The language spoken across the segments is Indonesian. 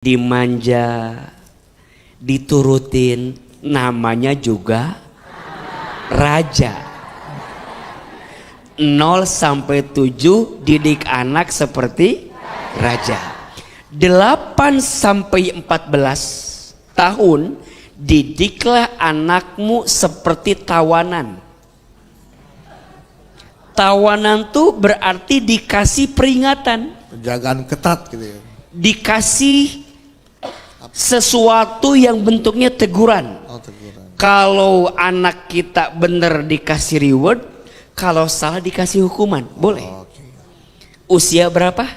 dimanja, diturutin, namanya juga raja. 0 sampai 7 didik anak seperti raja. 8 sampai 14 tahun didiklah anakmu seperti tawanan. Tawanan tuh berarti dikasih peringatan, penjagaan ketat gitu ya. Dikasih sesuatu yang bentuknya teguran. Teguran. Kalau anak kita bener dikasih reward, kalau salah dikasih hukuman, boleh. Okay. Usia berapa?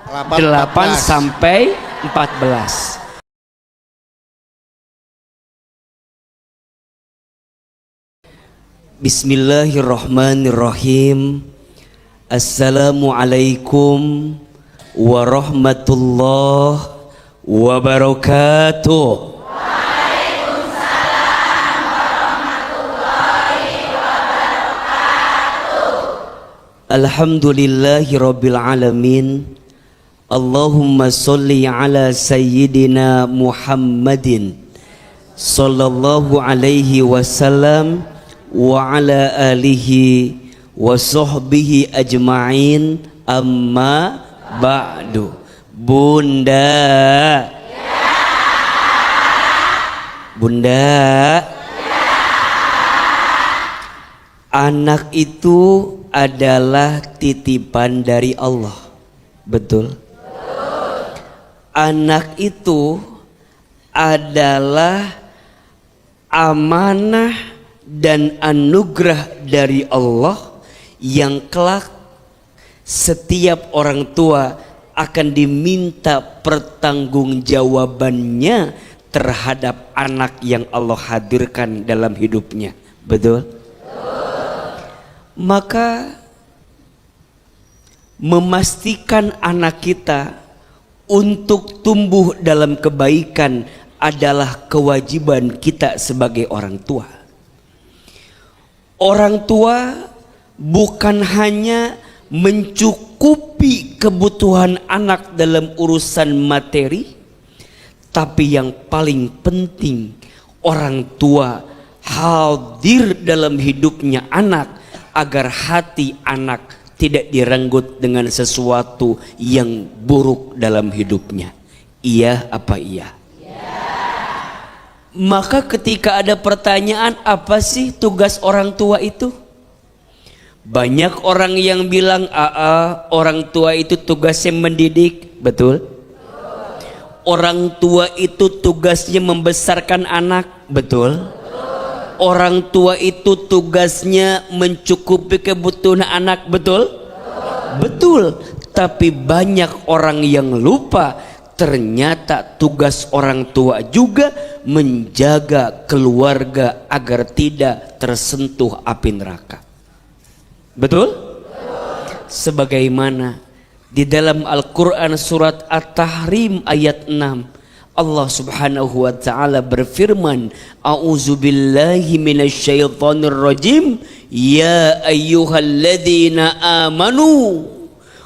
8 sampai 14. Bismillahirrahmanirrahim. Assalamualaikum warahmatullahi wabarakatuh. Waalaikumsalam warahmatullahi wabarakatuh. Alhamdulillahi rabbil alamin. Allahumma sholli ala sayyidina Muhammadin sallallahu alaihi wasallam wa ala alihi wa sahbihi ajma'in, amma ba'du. Bunda, Bunda, anak itu adalah titipan dari Allah, betul? Anak itu adalah amanah dan anugerah dari Allah yang kelak setiap orang tua akan diminta pertanggungjawabannya terhadap anak yang Allah hadirkan dalam hidupnya, betul? Maka memastikan anak kita untuk tumbuh dalam kebaikan adalah kewajiban kita sebagai orang tua. Orang tua bukan hanya mencukupi kebutuhan anak dalam urusan materi, tapi yang paling penting orang tua hadir dalam hidupnya anak agar hati anak tidak direnggut dengan sesuatu yang buruk dalam hidupnya. Iya apa iya? Maka ketika ada pertanyaan, apa sih tugas orang tua itu? Banyak orang yang bilang, orang tua itu tugasnya mendidik, betul? Orang tua itu tugasnya membesarkan anak, betul? Orang tua itu tugasnya mencukupi kebutuhan anak, betul? Betul. Tapi banyak orang yang lupa, ternyata tugas orang tua juga menjaga keluarga agar tidak tersentuh api neraka. Betul? Sebagaimana di dalam Al-Quran surat At-Tahrim ayat 6, Allah subhanahu wa ta'ala berfirman, A'udzubillahi minasyaitonir rajim, ya ayyuhalladzina amanu,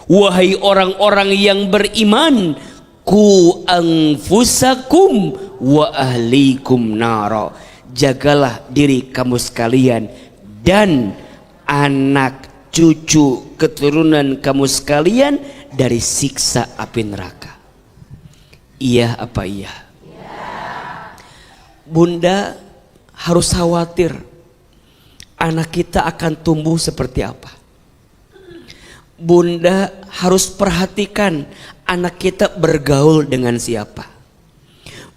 wahai orang-orang yang beriman, ku anfusakum wa ahlikum nara, jagalah diri kamu sekalian dan anak cucu keturunan kamu sekalian dari siksa api neraka. Iya apa iya? Bunda harus khawatir anak kita akan tumbuh seperti apa. Bunda harus perhatikan anak kita bergaul dengan siapa.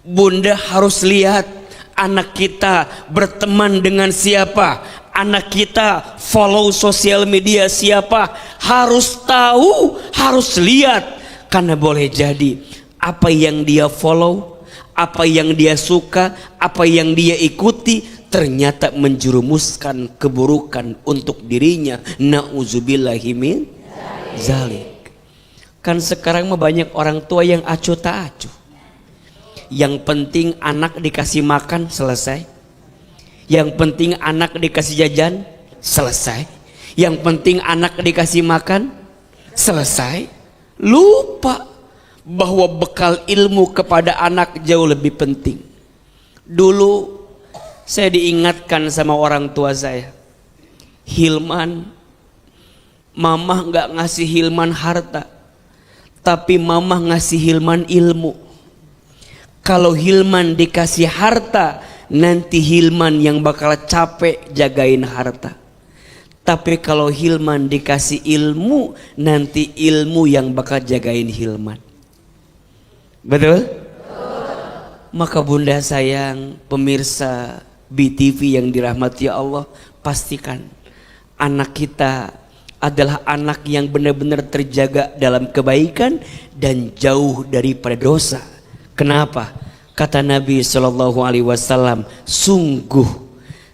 Bunda harus lihat anak kita berteman dengan siapa. Anak kita follow sosial media siapa. Harus tahu, harus lihat. Karena boleh jadi apa yang dia follow, apa yang dia suka, apa yang dia ikuti ternyata menjerumuskan keburukan untuk dirinya. Na'udzubillahi min zalik. Kan sekarang mah banyak orang tua yang acuh tak acuh. Yang penting anak dikasih makan, selesai. Yang penting anak dikasih jajan, selesai. Yang penting anak dikasih makan, selesai. Lupa bahwa bekal ilmu kepada anak jauh lebih penting. Dulu saya diingatkan sama orang tua saya, Hilman, mamah nggak ngasih Hilman harta, tapi mamah ngasih Hilman ilmu. Kalau Hilman dikasih harta, nanti Hilman yang bakal capek jagain harta. Tapi kalau Hilman dikasih ilmu, nanti ilmu yang bakal jagain Hilman. Betul? Maka bunda sayang, pemirsa BTV yang dirahmati Allah, pastikan anak kita adalah anak yang benar-benar terjaga dalam kebaikan dan jauh daripada dosa. Kenapa? Kata Nabi SAW, sungguh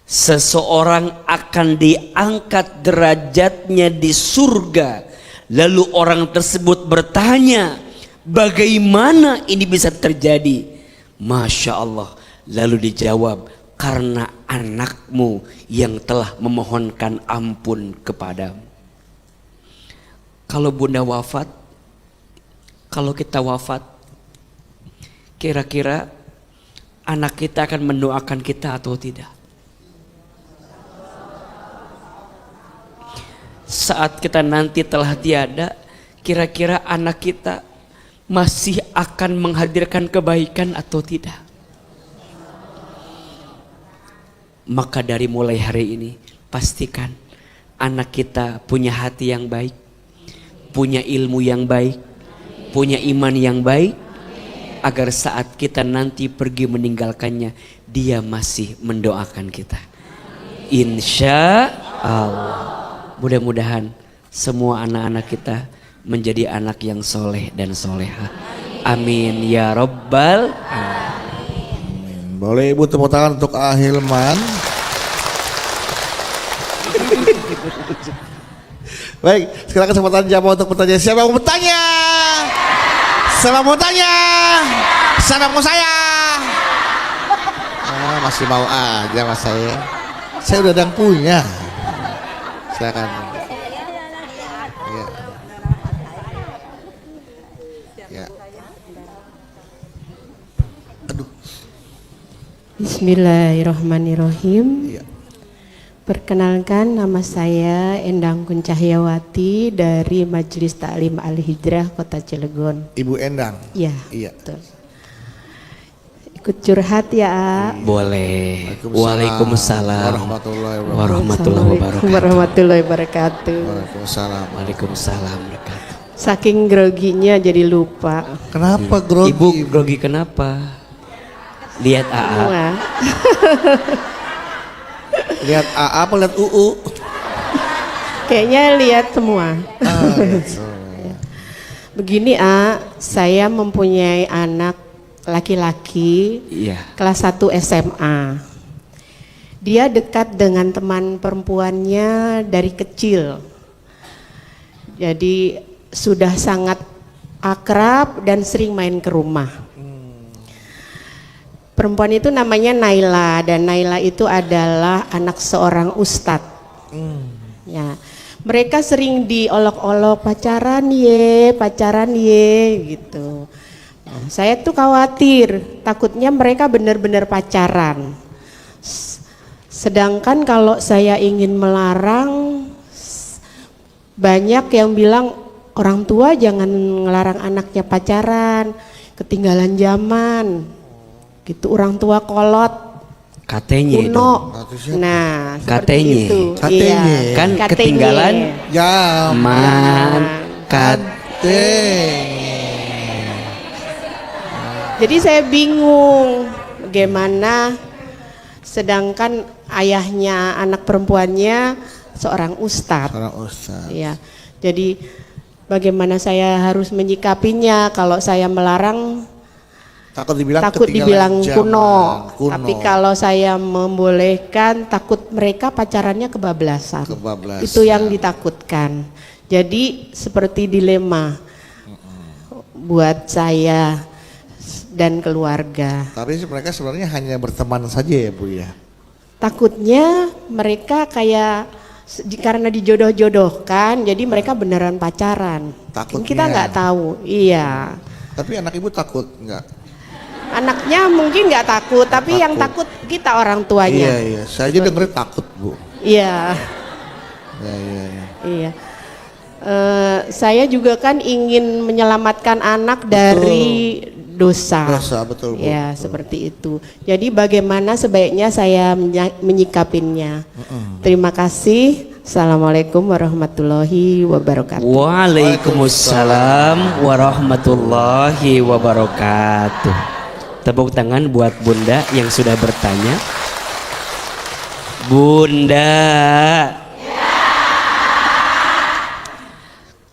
seseorang akan diangkat derajatnya di surga. Lalu orang tersebut bertanya, bagaimana ini bisa terjadi? Masya Allah. Lalu dijawab, karena anakmu yang telah memohonkan ampun kepadamu. Kalau bunda wafat, kalau kita wafat, kira-kira anak kita akan mendoakan kita atau tidak? Saat kita nanti telah tiada, kira-kira anak kita masih akan menghadirkan kebaikan atau tidak? Maka dari mulai hari ini, pastikan anak kita punya hati yang baik, punya ilmu yang baik, punya iman yang baik, agar saat kita nanti pergi meninggalkannya, dia masih mendoakan kita. Insya Allah. Mudah-mudahan semua anak-anak kita menjadi anak yang soleh dan soleha. Amin ya Rabbal alamin. Boleh ibu tepuk tangan untuk Hilman. Baik, sekarang kesempatan jawab untuk pertanyaan. Siapa yang mau bertanya? Siapa mau tanya? Siapa mau saya? Masih mau aja mas saya. Saya udah ada yang punya. Silakan. Ya. Ya. Aduh. Bismillahirrahmanirrahim. Ya. Perkenalkan, nama saya Endang Kuncahyawati dari Majelis Ta'lim Al-Hijrah Kota Cilegon. Ibu Endang. Ya, Iya. betul. Ikut curhat ya, A. Boleh. Waalaikumsalam warahmatullahi wabarakatuh. Warahmatullahi wabarakatuh. Waalaikumsalam. Waalaikumsalam wabarakatuh. Saking groginya jadi lupa. Kenapa grogi? Ibu grogi kenapa? Lihat AA. Wah. Lihat AA apa lihat UU? Kayaknya lihat semua. Gitu. Begini, A, saya mempunyai anak laki-laki, Iya. kelas 1 SMA. Dia dekat dengan teman perempuannya dari kecil. Jadi sudah sangat akrab dan sering main ke rumah. Perempuan itu namanya Naila, dan Naila itu adalah anak seorang ustadz. Ya, mereka sering diolok-olok pacaran ye gitu. Nah, saya tuh khawatir, takutnya mereka benar-benar pacaran. Sedangkan kalau saya ingin melarang, banyak yang bilang orang tua jangan ngelarang anaknya pacaran, ketinggalan zaman. Gitu, orang tua kolot, Katanya itu. kuno. Nah, seperti Katanya. itu. Katanya. Iya. Kan Katanya. ketinggalan Zaman. kate. Jadi saya bingung bagaimana, sedangkan ayahnya anak perempuannya seorang ustadz. Seorang ustaz. Ya, jadi bagaimana saya harus menyikapinya? Kalau saya melarang Takut dibilang takut ketinggalan dibilang zaman. kuno. Kuno. Tapi kalau saya membolehkan, takut mereka pacarannya kebablasan. Kebablasan. Itu yang ditakutkan. Jadi seperti dilema buat saya dan keluarga. Tapi mereka sebenarnya hanya berteman saja ya Bu ya. Takutnya mereka kayak karena dijodoh-jodohkan, jadi mereka beneran pacaran. Takutnya. Kita nggak tahu. Iya. Tapi anak ibu takut nggak? Anaknya mungkin nggak takut, tapi yang takut kita orang tuanya. Iya. Saya aja dengerin takut, Bu. Iya. Iya. Iya. Saya juga kan ingin menyelamatkan anak dari dosa. Dosa, betul, Bu. Ya, seperti itu. Jadi bagaimana sebaiknya saya menyikapinya? Terima kasih. Assalamualaikum warahmatullahi wabarakatuh. Waalaikumsalam warahmatullahi wabarakatuh. Tepuk tangan buat Bunda yang sudah bertanya. Bunda,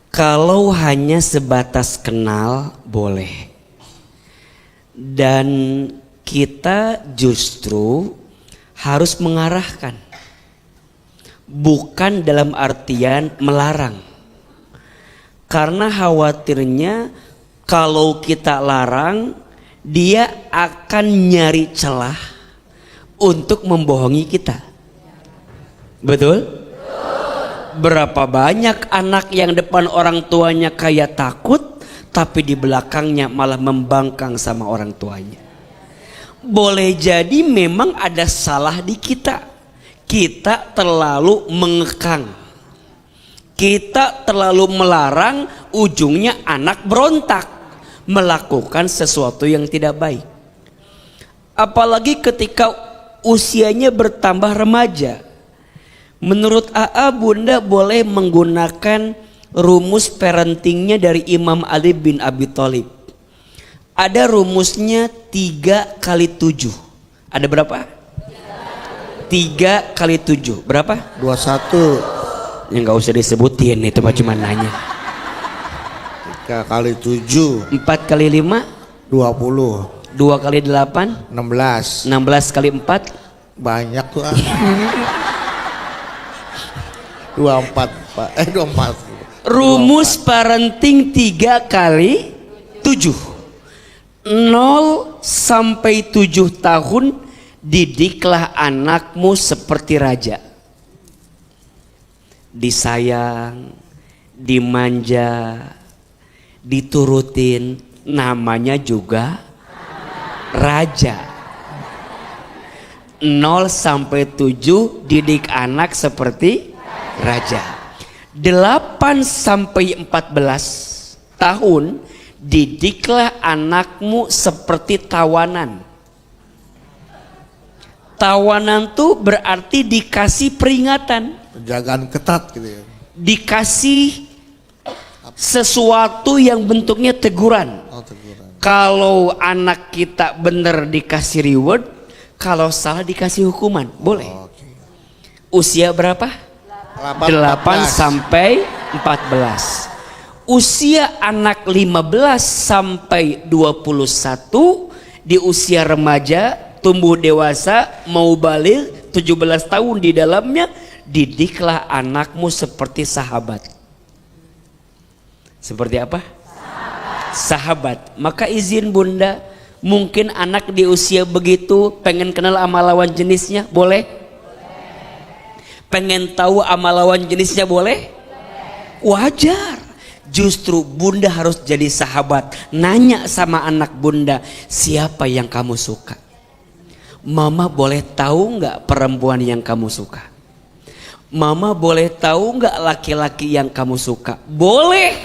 kalau hanya sebatas kenal boleh. Dan kita justru harus mengarahkan. Bukan dalam artian melarang. Karena khawatirnya kalau kita larang, dia akan nyari celah untuk membohongi kita. Betul? Berapa banyak anak yang depan orang tuanya kayak takut, tapi di belakangnya malah membangkang sama orang tuanya. Boleh jadi memang ada salah di kita. Kita terlalu mengekang. Kita terlalu melarang, ujungnya anak berontak, melakukan sesuatu yang tidak baik. Apalagi ketika usianya bertambah remaja. Menurut AA, Bunda boleh menggunakan rumus parentingnya dari Imam Ali bin Abi Thalib. Ada rumusnya 3 kali 7. Ada berapa? 3 kali 7 berapa? 21. Ya nggak usah disebutin, itu mah cuma nanya. 3 kali 7. 4 kali 5 20. 2 kali 8 16. 16 kali 4 Banyak tuh. 24, Pak. 24. Rumus parenting 3 kali 7. 0 sampai 7 tahun didiklah anakmu seperti raja. Disayang, dimanja, diturutin, namanya juga raja. 0 sampai 7 didik anak seperti raja. 8 sampai 14 tahun didiklah anakmu seperti tawanan. Tawanan tuh berarti dikasih peringatan, Penjagaan ketat gitu ya. dikasih sesuatu yang bentuknya teguran. Oh, teguran. Kalau anak kita bener dikasih reward, kalau salah dikasih hukuman, boleh. Oke. Usia berapa? 8 sampai 14. Usia anak 15 sampai 21 di usia remaja, tumbuh dewasa, mau balik 17 tahun di dalamnya, didiklah anakmu seperti sahabat. Seperti apa? Sahabat. Maka izin Bunda, mungkin anak di usia begitu pengen kenal sama lawan jenisnya, boleh? Pengen tahu sama lawan jenisnya, boleh? Wajar. Justru Bunda harus jadi sahabat. Nanya sama anak Bunda, siapa yang kamu suka? Mama boleh tahu nggak perempuan yang kamu suka? Mama boleh tahu nggak laki-laki yang kamu suka? Boleh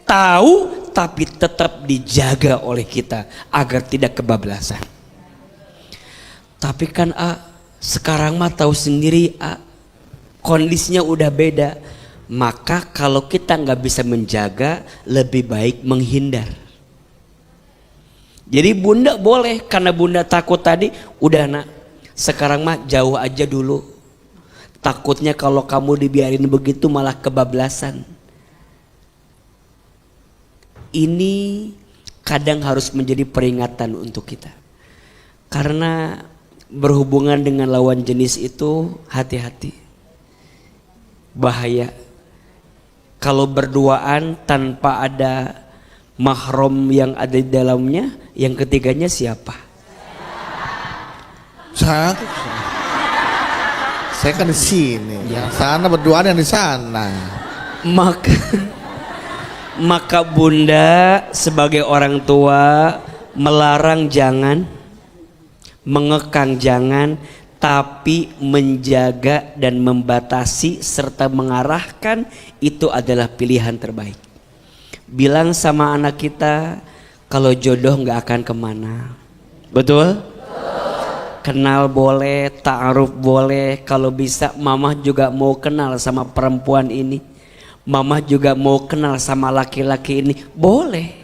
tahu, tapi tetap dijaga oleh kita agar tidak kebablasan. Tapi kan sekarang mah tahu sendiri, kondisinya udah beda. Maka kalau kita nggak bisa menjaga, lebih baik menghindar. Jadi Bunda boleh, karena Bunda takut tadi, udah nak, sekarang mah jauh aja dulu. Takutnya kalau kamu dibiarin begitu malah kebablasan. Ini kadang harus menjadi peringatan untuk kita. Karena berhubungan dengan lawan jenis itu hati-hati. Bahaya. Kalau berduaan tanpa ada mahram yang ada di dalamnya, yang ketiganya siapa? Saya kan di sini. Yang sana berduaan, yang di sana. Maka bunda sebagai orang tua melarang jangan, mengekang jangan, tapi menjaga dan membatasi serta mengarahkan itu adalah pilihan terbaik. Bilang sama anak kita kalau jodoh nggak akan kemana, betul? Kenal boleh, ta'aruf boleh, kalau bisa mama juga mau kenal sama perempuan ini, mama juga mau kenal sama laki-laki ini, boleh,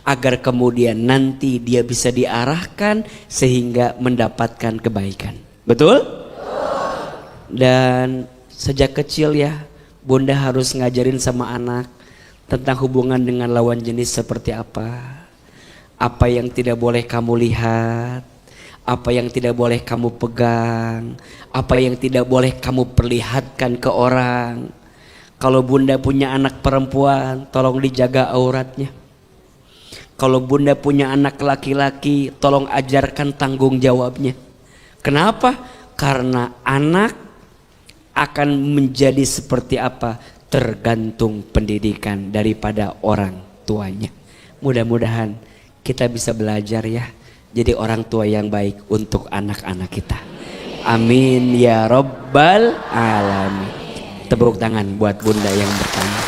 agar kemudian nanti dia bisa diarahkan sehingga mendapatkan kebaikan, betul? Dan sejak kecil ya bunda harus ngajarin sama anak tentang hubungan dengan lawan jenis seperti apa yang tidak boleh kamu lihat, apa yang tidak boleh kamu pegang, apa yang tidak boleh kamu perlihatkan ke orang. Kalau bunda punya anak perempuan, tolong dijaga auratnya. Kalau bunda punya anak laki-laki, tolong ajarkan tanggung jawabnya. Kenapa? Karena anak akan menjadi seperti apa tergantung pendidikan daripada orang tuanya. Mudah-mudahan kita bisa belajar ya, jadi orang tua yang baik untuk anak-anak kita. Amin ya Rabbal Alamin. Tepuk tangan buat bunda yang bertanya.